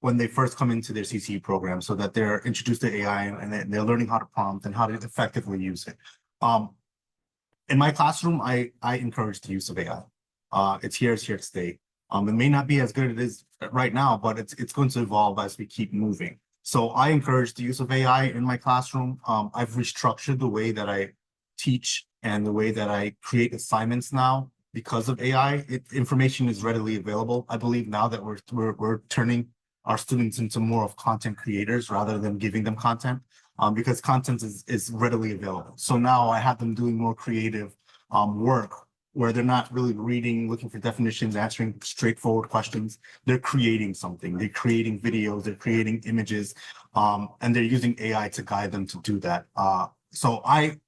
when they first come into their CCE program, so that they're introduced to AI and they're learning how to prompt and how to effectively use it. In my classroom, I encourage the use of AI. It's here to stay. It may not be as good as it is right now, but it's going to evolve as we keep moving. So I encourage the use of AI in my classroom. I've restructured the way that I teach and the way that I create assignments now because of AI. Information is readily available. I believe now that we're turning our students into more of content creators rather than giving them content, because content is readily available. So now I have them doing more creative work where they're not really reading, looking for definitions, answering straightforward questions. They're creating something. They're creating videos, they're creating images, and they're using AI to guide them to do that. So I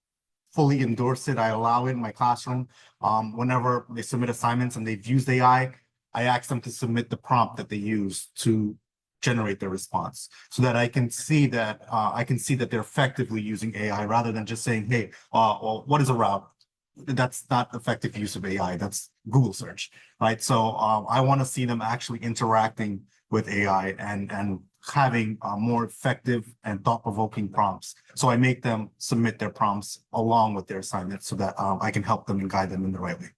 fully endorse it. I allow it in my classroom. Whenever they submit assignments and they've used AI, I ask them to submit the prompt that they use to generate their response, so that I can see that they're effectively using AI rather than just saying, "Hey, well, what is a route? that's not effective use of AI. That's Google search, right? So I want to see them actually interacting with AI and having more effective and thought-provoking prompts. So I make them submit their prompts along with their assignments so that I can help them and guide them in the right way.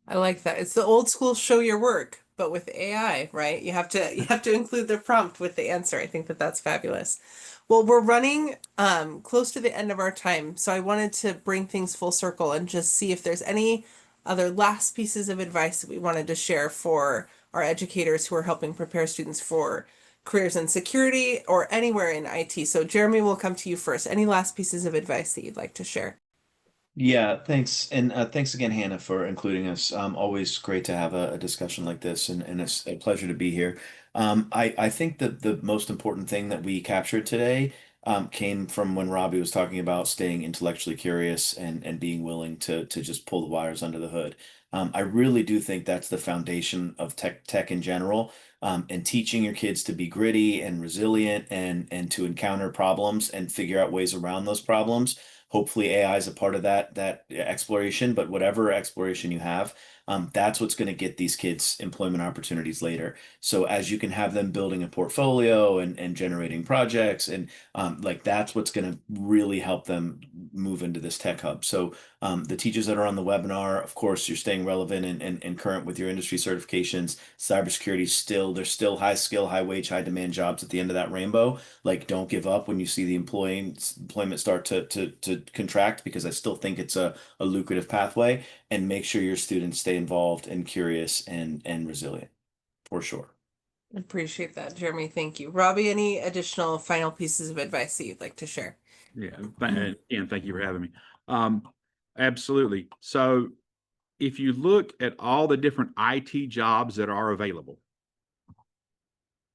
I like that. It's the old school show your work, but with AI, right? You have to include the prompt with the answer. I think that that's fabulous. Well, we're running close to the end of our time, so I wanted to bring things full circle and just see if there's any other last pieces of advice that we wanted to share for our educators who are helping prepare students for careers in security or anywhere in IT. So Jeremy, we'll come to you first. Any last pieces of advice that you'd like to share? Yeah, thanks. And thanks again, Hannah, for including us. Always great to have a discussion like this, and it's a pleasure to be here. I think that the most important thing that we captured today came from when Robbie was talking about staying intellectually curious and being willing to just pull the wires under the hood. I really do think that's the foundation of tech in general, and teaching your kids to be gritty and resilient and to encounter problems and figure out ways around those problems. Hopefully AI is a part of that exploration, but whatever exploration you have, that's what's going to get these kids employment opportunities later. So as you can have them building a portfolio and generating projects, and like that's what's going to really help them move into this tech hub. So the teachers that are on the webinar, of course, you're staying relevant and current with your industry certifications. Cybersecurity there's still high skill, high wage, high demand jobs at the end of that rainbow. Like, don't give up when you see the employment start to contract, because I still think it's a lucrative pathway. And make sure your students stay involved and curious and resilient, for sure. Appreciate that, Jeremy. Thank you. Robbie, any additional final pieces of advice that you'd like to share? Yeah, and thank you for having me. Absolutely. So if you look at all the different IT jobs that are available,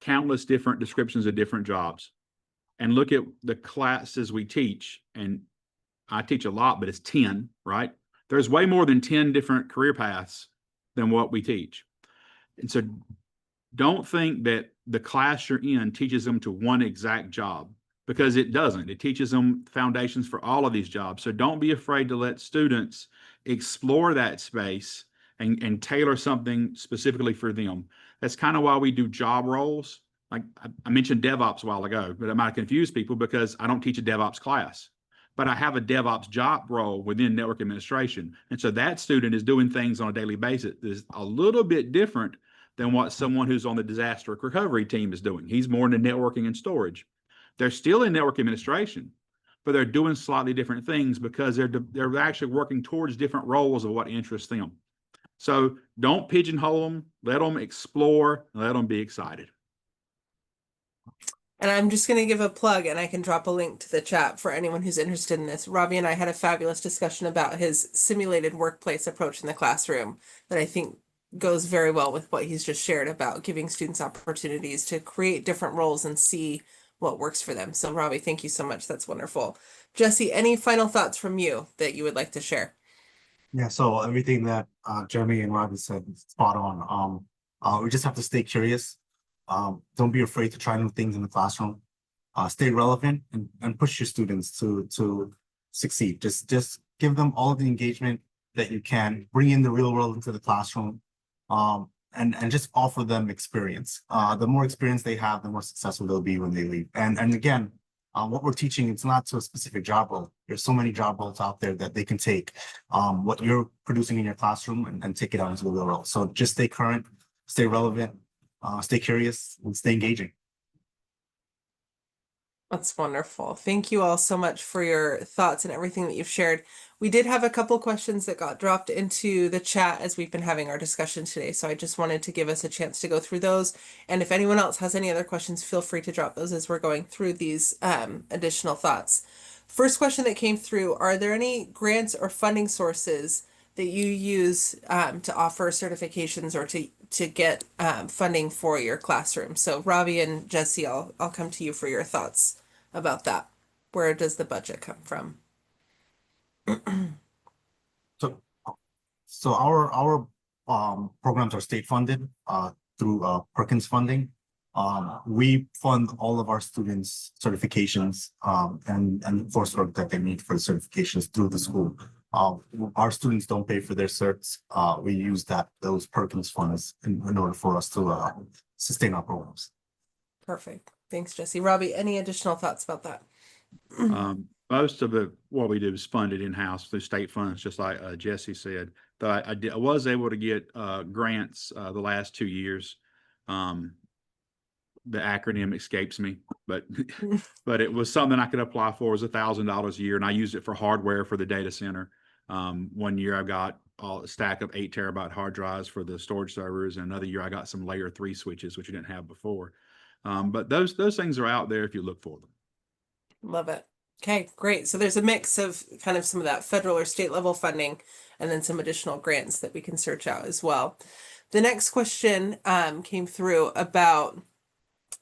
countless different descriptions of different jobs, and look at the classes we teach, and I teach a lot, but it's 10, right? There's way more than 10 different career paths than what we teach. And so don't think that the class you're in teaches them to one exact job, because it doesn't. It teaches them foundations for all of these jobs. So don't be afraid to let students explore that space and tailor something specifically for them. That's kind of why we do job roles. Like I mentioned DevOps a while ago, but it might confuse people because I don't teach a DevOps class, but I have a DevOps job role within network administration. And so that student is doing things on a daily basis that is a little bit different than what someone who's on the disaster recovery team is doing. He's more into networking and storage. They're still in network administration, but they're doing slightly different things because they're actually working towards different roles of what interests them. So don't pigeonhole them, let them explore, let them be excited. And I'm just going to give a plug, and I can drop a link to the chat for anyone who's interested in this. Robbie and I had a fabulous discussion about his simulated workplace approach in the classroom that I think goes very well with what he's just shared about giving students opportunities to create different roles and see what works for them. So Robbie, thank you so much. That's wonderful. Jesse, any final thoughts from you that you would like to share? Yeah, so everything that Jeremy and Robbie said is spot on. We just have to stay curious. Don't be afraid to try new things in the classroom. Stay relevant and push your students to succeed. Just give them all of the engagement that you can. Bring in the real world into the classroom, and just offer them experience. The more experience they have, the more successful they'll be when they leave. And again, what we're teaching, it's not to a specific job role. There's so many job roles out there that they can take what you're producing in your classroom and take it out into the real world. So just stay current, stay relevant, stay curious, and stay engaging. That's wonderful. Thank you all so much for your thoughts and everything that you've shared. We did have a couple questions that got dropped into the chat as we've been having our discussion today. So I just wanted to give us a chance to go through those. And if anyone else has any other questions, feel free to drop those as we're going through these additional thoughts. First question that came through, are there any grants or funding sources that you use to offer certifications or to get funding for your classroom? So Robbie and Jesse, I'll come to you for your thoughts about that. Where does the budget come from? So our programs are state funded through Perkins funding. We fund all of our students' certifications and the coursework that they need for the certifications through the school. Our students don't pay for their certs. We use those Perkins funds in order for us to sustain our programs. Perfect. Thanks, Jesse. Robbie, any additional thoughts about that? Most of what we do is funded in-house through state funds, just like Jesse said. Though I was able to get grants the last 2 years. The acronym escapes me, but it was something I could apply for. It was $1,000 a year, and I used it for hardware for the data center. 1 year I got a stack of 8 terabyte hard drives for the storage servers, and another year I got some layer 3 switches, which you didn't have before. But those things are out there if you look for them. Love it. Okay, great. So there's a mix of kind of some of that federal or state level funding and then some additional grants that we can search out as well. The next question came through about,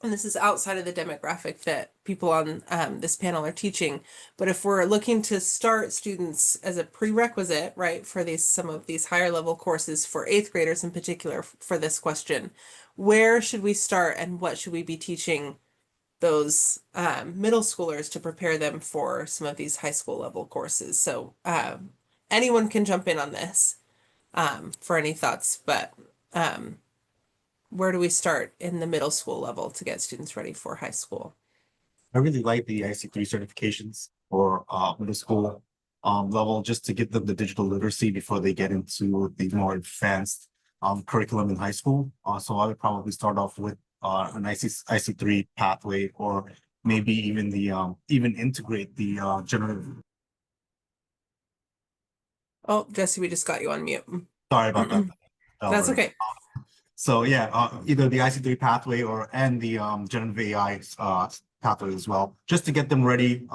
and this is outside of the demographic that people on this panel are teaching, but if we're looking to start students as a prerequisite, right, for some of these higher level courses for 8th graders in particular for this question, where should we start and what should we be teaching those middle schoolers to prepare them for some of these high school level courses? So anyone can jump in on this for any thoughts, but where do we start in the middle school level to get students ready for high school? I really like the IC3 certifications for middle school level, just to give them the digital literacy before they get into the more advanced curriculum in high school. So I would probably start off with an IC3 pathway, or maybe even even integrate the generative. Oh, Jesse, we just got you on mute. Sorry about that. That's okay. So yeah, either the IC3 pathway and the generative AI pathway as well, just to get them ready,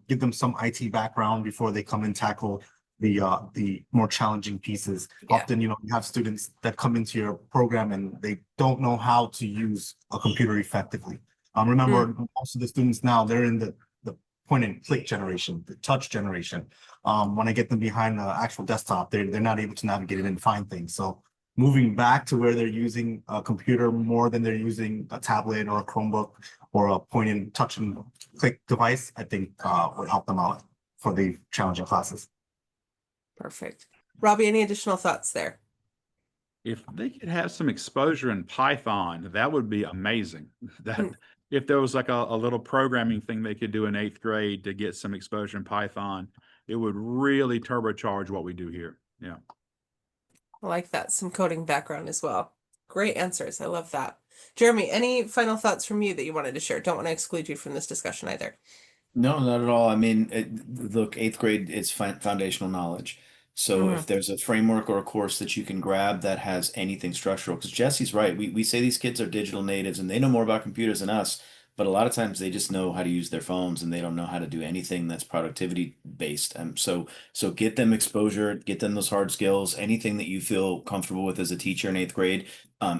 give them some IT background before they come and tackle the more challenging pieces. Yeah. Often, you have students that come into your program and they don't know how to use a computer effectively. Remember, most of the students now, they're in the point and click generation, the touch generation. When I get them behind the actual desktop, they're not able to navigate it and find things. So moving back to where they're using a computer more than they're using a tablet or a Chromebook or a point and touch and click device, I think would help them out for the challenging classes. Perfect. Robbie, any additional thoughts there? If they could have some exposure in Python, that would be amazing. That if there was like a little programming thing they could do in 8th grade to get some exposure in Python, it would really turbocharge what we do here. Yeah. I like that. Some coding background as well. Great answers. I love that. Jeremy, any final thoughts from you that you wanted to share? Don't want to exclude you from this discussion either. No, not at all. I mean, look, 8th grade is foundational knowledge. So if there's a framework or a course that you can grab that has anything structural, because Jesse's right, we say these kids are digital natives and they know more about computers than us, but a lot of times they just know how to use their phones and they don't know how to do anything that's productivity based. So get them exposure, get them those hard skills, anything that you feel comfortable with as a teacher in 8th grade.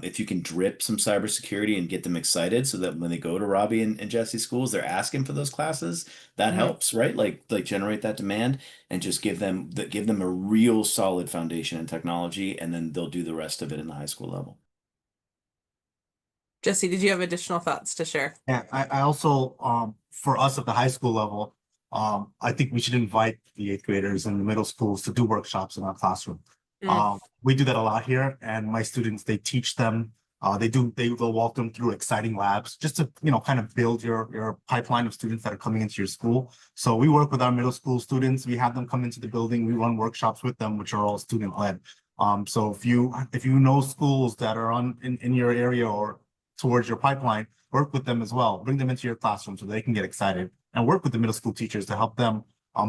If you can drip some cybersecurity and get them excited so that when they go to Robbie and Jesse's schools, they're asking for those classes, that helps, right? Like generate that demand and just give them a real solid foundation in technology, and then they'll do the rest of it in the high school level. Jesse, did you have additional thoughts to share? Yeah, I also, for us at the high school level, I think we should invite the 8th graders and the middle schools to do workshops in our classroom. We do that a lot here, and my students, they teach them, they'll walk them through exciting labs just to, kind of build your pipeline of students that are coming into your school. So we work with our middle school students. We have them come into the building. We run workshops with them, which are all student led. So if you know schools that are in your area or towards your pipeline, work with them as well. Bring them into your classroom so they can get excited, and work with the middle school teachers to help them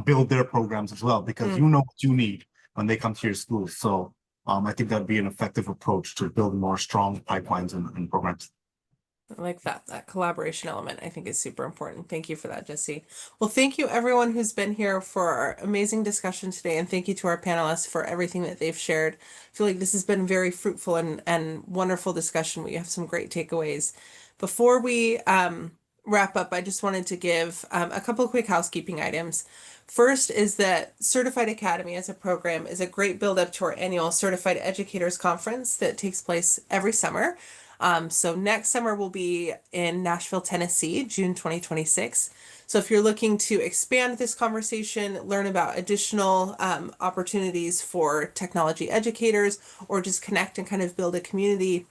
build their programs as well, because you know what you need when they come to your school. So I think that'd be an effective approach to build more strong pipelines and programs. I like that. That collaboration element, I think, is super important. Thank you for that, Jesse. Well, thank you everyone who's been here for our amazing discussion today, and thank you to our panelists for everything that they've shared. I feel like this has been very fruitful and wonderful discussion. We have some great takeaways. Before we wrap up, I just wanted to give a couple of quick housekeeping items. First is that Certified Academy as a program is a great build up to our annual Certified Educators Conference that takes place every summer. So next summer we'll be in Nashville, Tennessee, June 2026. So if you're looking to expand this conversation, learn about additional opportunities for technology educators, or just connect and kind of build a community,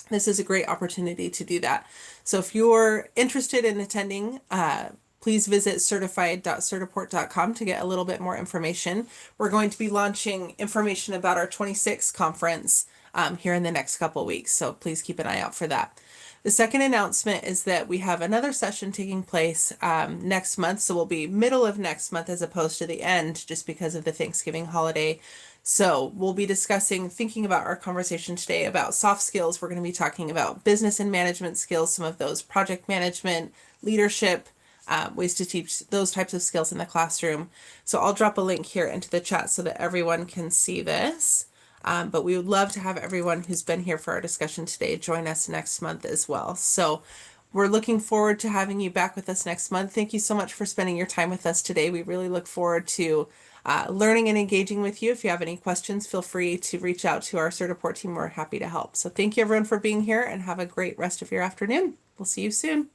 this is a great opportunity to do that. So if you're interested in attending, please visit certified.certiport.com to get a little bit more information. We're going to be launching information about our 26th conference here in the next couple weeks, so please keep an eye out for that. The second announcement is that we have another session taking place next month, so we'll be middle of next month as opposed to the end, just because of the Thanksgiving holiday. So we'll be thinking about our conversation today about soft skills. We're going to be talking about business and management skills, some of those project management, leadership, ways to teach those types of skills in the classroom. So I'll drop a link here into the chat so that everyone can see this. But we would love to have everyone who's been here for our discussion today join us next month as well. So we're looking forward to having you back with us next month. Thank you so much for spending your time with us today. We really look forward to learning and engaging with you. If you have any questions, feel free to reach out to our Certiport team. We're happy to help. So thank you everyone for being here, and have a great rest of your afternoon. We'll see you soon.